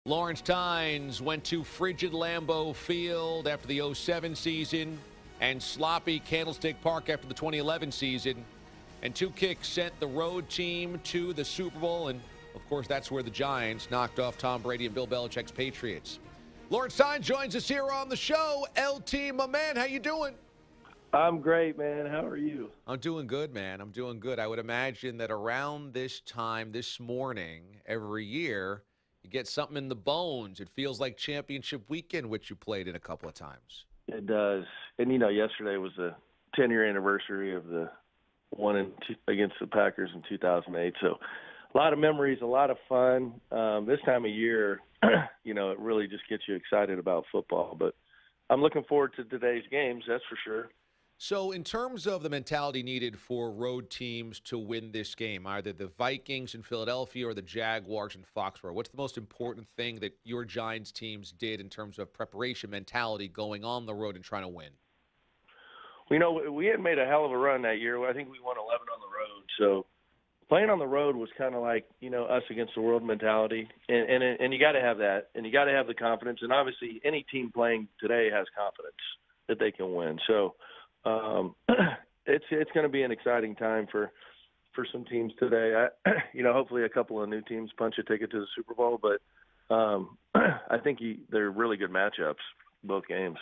Lawrence Tynes went to frigid Lambeau Field after the '07 season and sloppy Candlestick Park after the 2011 season. And two kicks sent the road team to the Super Bowl. And, of course, that's where the Giants knocked off Tom Brady and Bill Belichick's Patriots. Lawrence Tynes joins us here on the show. LT, my man, how you doing? I'm great, man. How are you? I'm doing good, man. I'm doing good. I would imagine that around this time this morning every year, you get something in the bones. It feels like championship weekend, which you played in a couple of times. It does. And, yesterday was the 10-year anniversary of the against the Packers in 2008. So a lot of memories, a lot of fun. This time of year, it really just gets you excited about football. But I'm looking forward to today's games, that's for sure. So in terms of the mentality needed for road teams to win this game, either the Vikings in Philadelphia or the Jaguars in Foxborough, what's the most important thing that your Giants teams did in terms of preparation mentality going on the road and trying to win? We had made a hell of a run that year. I think we won 11 on the road. So playing on the road was kind of like, us against the world mentality. And you got to have that. And you got to have the confidence. And obviously any team playing today has confidence that they can win. So it's going to be an exciting time for some teams today. Hopefully a couple of new teams punch a ticket to the Super Bowl, but I think they're really good matchups, both games.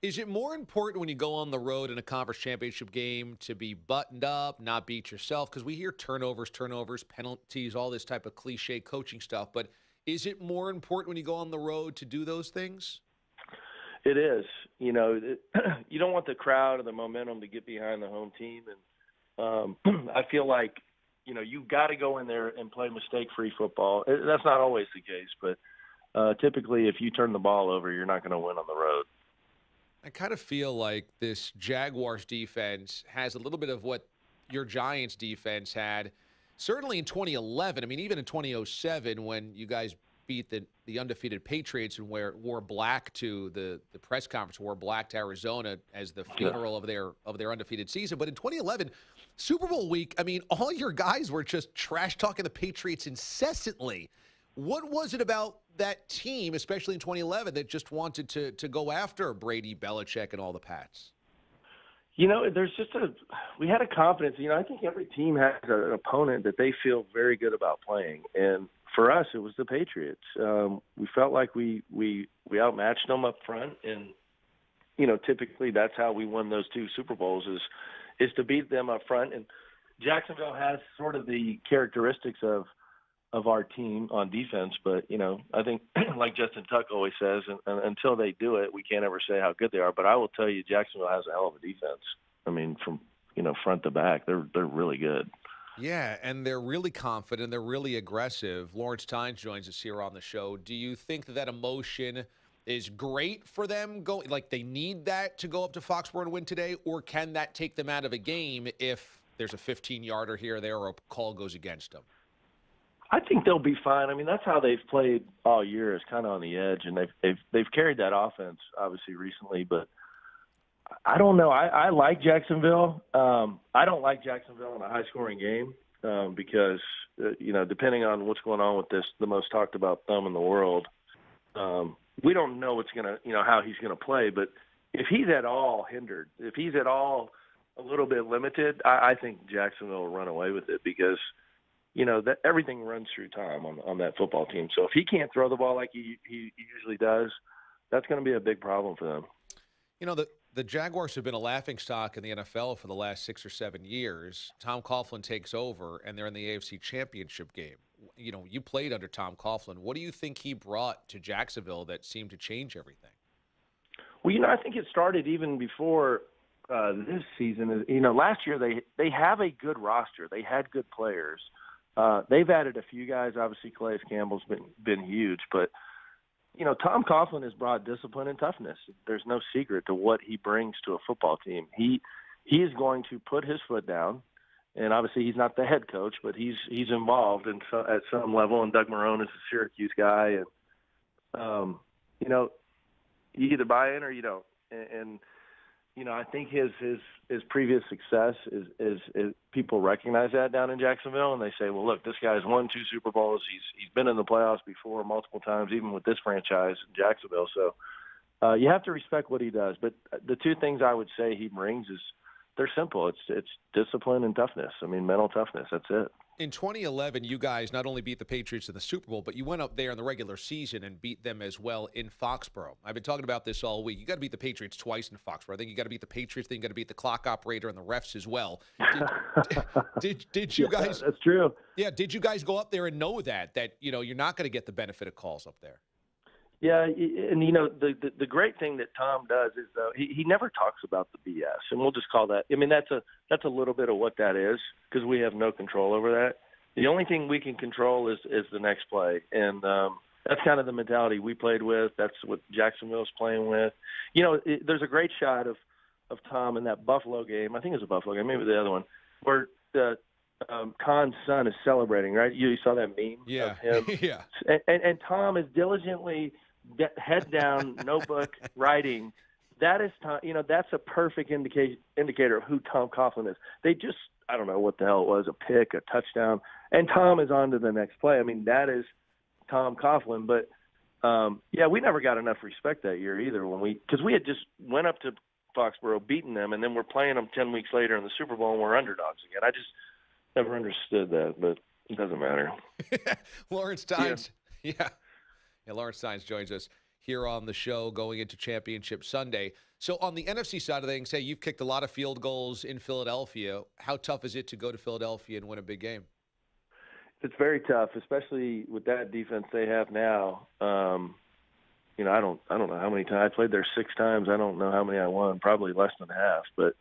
Is it more important when you go on the road in a conference championship game to be buttoned up, not beat yourself? Because we hear turnovers, penalties, all this type of cliche coaching stuff, but is it more important when you go on the road to do those things? It is. You don't want the crowd or the momentum to get behind the home team. And I feel like, you've got to go in there and play mistake-free football. That's not always the case, but typically if you turn the ball over, you're not going to win on the road. I kind of feel like this Jaguars defense has a little bit of what your Giants defense had, certainly in 2011. I mean, even in 2007 when you guys beat the undefeated Patriots and wore black to the press conference, wore black to Arizona as the funeral of their undefeated season. But in 2011, Super Bowl week, I mean, all your guys were just trash-talking the Patriots incessantly. What was it about that team, especially in 2011, that just wanted to go after Brady, Belichick, and all the Pats? We had a confidence. I think every team has an opponent that they feel very good about playing. And for us, it was the Patriots. We felt like we outmatched them up front. And, typically that's how we won those two Super Bowls is to beat them up front. And Jacksonville has sort of the characteristics of our team on defense. But, I think like Justin Tuck always says, until they do it, we can't ever say how good they are. But I will tell you, Jacksonville has a hell of a defense. I mean, from, front to back, they're really good. Yeah, and they're really confident. They're really aggressive. Lawrence Tynes joins us here on the show. Do you think that emotion is great for them? Like they need that to go up to Foxborough and win today? Or can that take them out of a game if there's a 15-yarder here or there or a call goes against them? I think they'll be fine. I mean, that's how they've played all year, is kind of on the edge, and they've carried that offense obviously recently. But I don't know. I like Jacksonville. I don't like Jacksonville in a high-scoring game because depending on what's going on with the most talked about thumb in the world, we don't know what's gonna how he's gonna play. But if he's at all hindered, if he's at all a little bit limited, I think Jacksonville will run away with it because. That everything runs through Tom on that football team. So if he can't throw the ball like he usually does, that's going to be a big problem for them. The Jaguars have been a laughingstock in the NFL for the last 6 or 7 years. Tom Coughlin takes over, and they're in the AFC Championship game. You played under Tom Coughlin. What do you think he brought to Jacksonville that seemed to change everything? Well, I think it started even before this season. Last year they have a good roster. They had good players. They've added a few guys. Obviously, Calais Campbell's been huge, but Tom Coughlin has brought discipline and toughness. There's no secret to what he brings to a football team. He is going to put his foot down, and obviously he's not the head coach, but he's involved at some level. And Doug Marrone is a Syracuse guy, and you either buy in or you don't. And I think his previous success is people recognize that down in Jacksonville, and they say, well, look, this guy's won 2 Super Bowls. He's been in the playoffs before multiple times, even with this franchise in Jacksonville. So you have to respect what he does. But the 2 things I would say he brings is they're simple. It's discipline and toughness. I mean, mental toughness. That's it. In 2011, you guys not only beat the Patriots in the Super Bowl, but you went up there in the regular season and beat them as well in Foxborough. I've been talking about this all week. You got to beat the Patriots twice in Foxborough. I think you got to beat the Patriots, then you got to beat the clock operator and the refs as well. Did you guys? That's true. Yeah. Did you guys go up there and know that you're not going to get the benefit of calls up there? Yeah, and the great thing that Tom does is he never talks about the BS, and we'll just call that. I mean, that's a little bit of what that is because we have no control over that. The only thing we can control is the next play, and that's kind of the mentality we played with. That's what Jacksonville's playing with. There's a great shot of Tom in that Buffalo game. I think it was a Buffalo game, maybe the other one, where Khan's son is celebrating. Right? You saw that meme yeah. of him. Yeah. And Tom is diligently head down, notebook, writing. That is, that's a perfect indicator of who Tom Coughlin is. They just, I don't know what the hell it was, a pick, a touchdown, and Tom is on to the next play. I mean, that is Tom Coughlin. But, we never got enough respect that year either because we had just went up to Foxborough, beaten them, and then we're playing them 10 weeks later in the Super Bowl, and we're underdogs again. I just never understood that, but it doesn't matter. Lawrence Tynes. Yeah. Lawrence Tynes joins us here on the show going into Championship Sunday. So on the NFC side of things, hey, you've kicked a lot of field goals in Philadelphia. How tough is it to go to Philadelphia and win a big game? It's very tough, especially with that defense they have now. I don't know how many times I played there 6 times. I don't know how many I won, probably less than half. But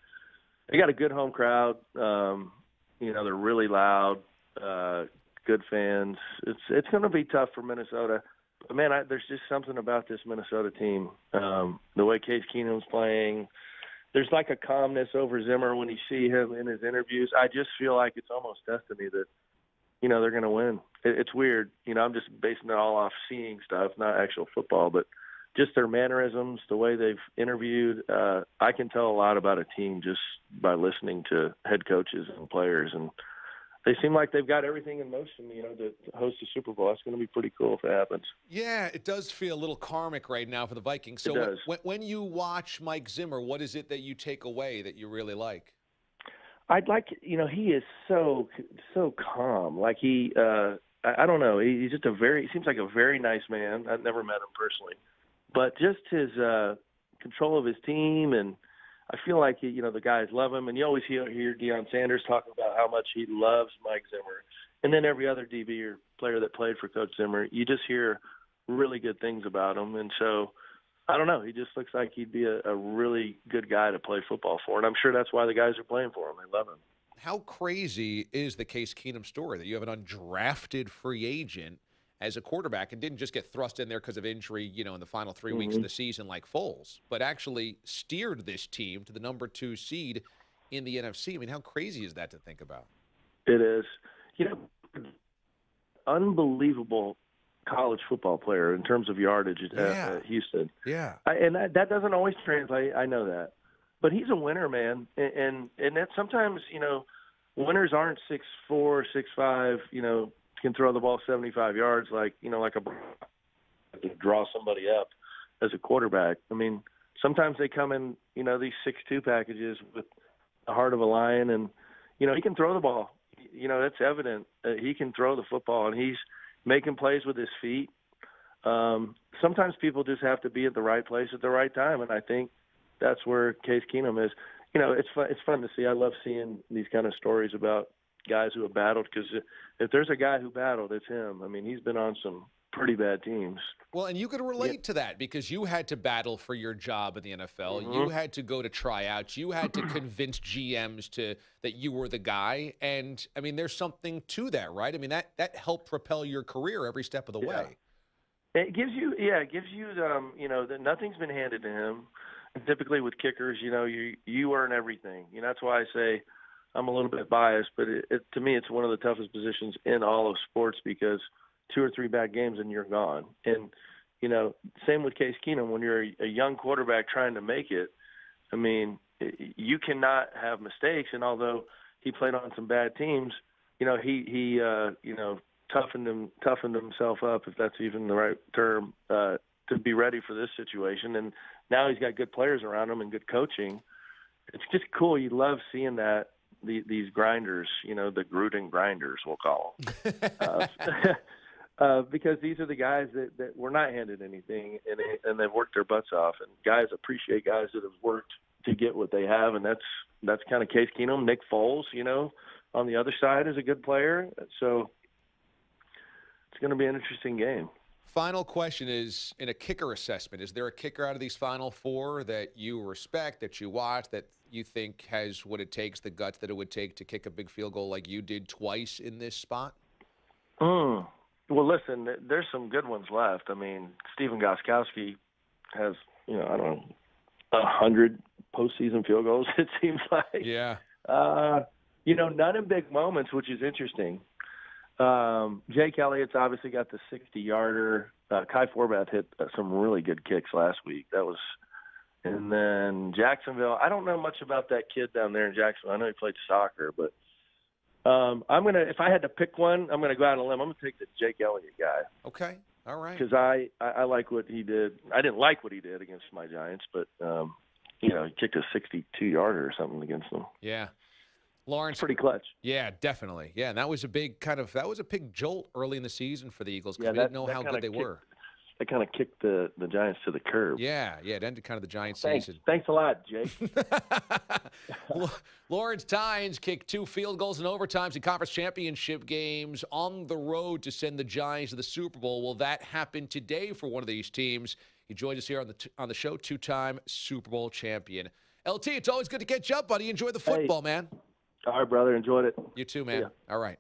they got a good home crowd. They're really loud, good fans. It's going to be tough for Minnesota. But, man, there's just something about this Minnesota team. The way Case Keenum's playing, there's like a calmness over Zimmer when you see him in his interviews. I just feel like it's almost destiny that, they're going to win. It's weird. I'm just basing it all off seeing stuff, not actual football, but just their mannerisms, the way they've interviewed. I can tell a lot about a team just by listening to head coaches and players, and they seem like they've got everything in motion, to host a Super Bowl. It's going to be pretty cool if it happens. Yeah, it does feel a little karmic right now for the Vikings. So it does. When you watch Mike Zimmer, what is it that you take away that you really like? I'd like, he is so calm. Like I don't know. He's just he seems like a very nice man. I've never met him personally, but just his control of his team, and I feel like the guys love him. And you always hear Deion Sanders talking about how much he loves Mike Zimmer, and then every other DB or player that played for Coach Zimmer, you just hear really good things about him. And so I don't know. He just looks like he'd be a really good guy to play football for, and I'm sure that's why the guys are playing for him. They love him. How crazy is the Case Keenum story that you have an undrafted free agent as a quarterback and didn't just get thrust in there because of injury, in the final 3 weeks of the season like Foles, but actually steered this team to the number 2 seed in the NFC? I mean, how crazy is that to think about? It is. Unbelievable college football player in terms of yardage at Houston. Yeah. And that doesn't always translate. I know that. But he's a winner, man. And that sometimes, winners aren't 6'4", 6'5", can throw the ball 75 yards like to draw somebody up as a quarterback. I mean, sometimes they come in, these 6'2" packages with the heart of a lion, and, he can throw the ball. That's evident. He can throw the football, and he's making plays with his feet. Sometimes people just have to be at the right place at the right time, and I think that's where Case Keenum is. It's fun to see. I love seeing these kind of stories about guys who have battled, because if there's a guy who battled, it's him. I mean, he's been on some pretty bad teams. Well, and you could relate to that because you had to battle for your job in the NFL. You had to go to tryouts. You had to convince GMs that you were the guy. And, I mean, there's something to that, right? I mean, that helped propel your career every step of the way. It gives you that nothing's been handed to him. And typically with kickers, you earn everything. That's why I say I'm a little bit biased, but to me, it's one of the toughest positions in all of sports, because 2 or 3 bad games and you're gone. And, same with Case Keenum. When you're a young quarterback trying to make it, I mean, you cannot have mistakes. And although he played on some bad teams, he toughened himself up, if that's even the right term, to be ready for this situation. And now he's got good players around him and good coaching. It's just cool. You love seeing that. These grinders, the Gruden grinders, we'll call them, because these are the guys that were not handed anything, and they've worked their butts off. And guys appreciate guys that have worked to get what they have, and that's kind of Case Keenum. Nick Foles, on the other side is a good player. So it's going to be an interesting game. Final question is, in a kicker assessment, is there a kicker out of these Final Four that you respect, that you watch, that you think has what it takes, the guts that it would take to kick a big field goal like you did twice in this spot? Well, listen, there's some good ones left. I mean, Stephen Gostkowski has, 100 postseason field goals, it seems like. Yeah. None in big moments, which is interesting. Jake Elliott's obviously got the 60-yarder. Kai Forbath hit some really good kicks last week. And then Jacksonville. I don't know much about that kid down there in Jacksonville. I know he played soccer, but if I had to pick one, I'm gonna go out on a limb. I'm gonna take the Jake Elliott guy. Okay, all right. Because I like what he did. I didn't like what he did against my Giants, but he kicked a 62-yarder or something against them. Yeah. Lawrence, pretty clutch. Yeah, definitely. Yeah, and that was a big jolt early in the season for the Eagles because we didn't know how good they were. They kind of kicked the Giants to the curb. Yeah, it ended kind of the Giants' season. Thanks a lot, Jake. Lawrence Tynes kicked 2 field goals in overtimes in conference championship games on the road to send the Giants to the Super Bowl. Will that happen today for one of these teams? He joined us here on the show, 2-time Super Bowl champion. LT, it's always good to catch up, buddy. Enjoy the football, man. All right, brother. Enjoyed it. You too, man. All right.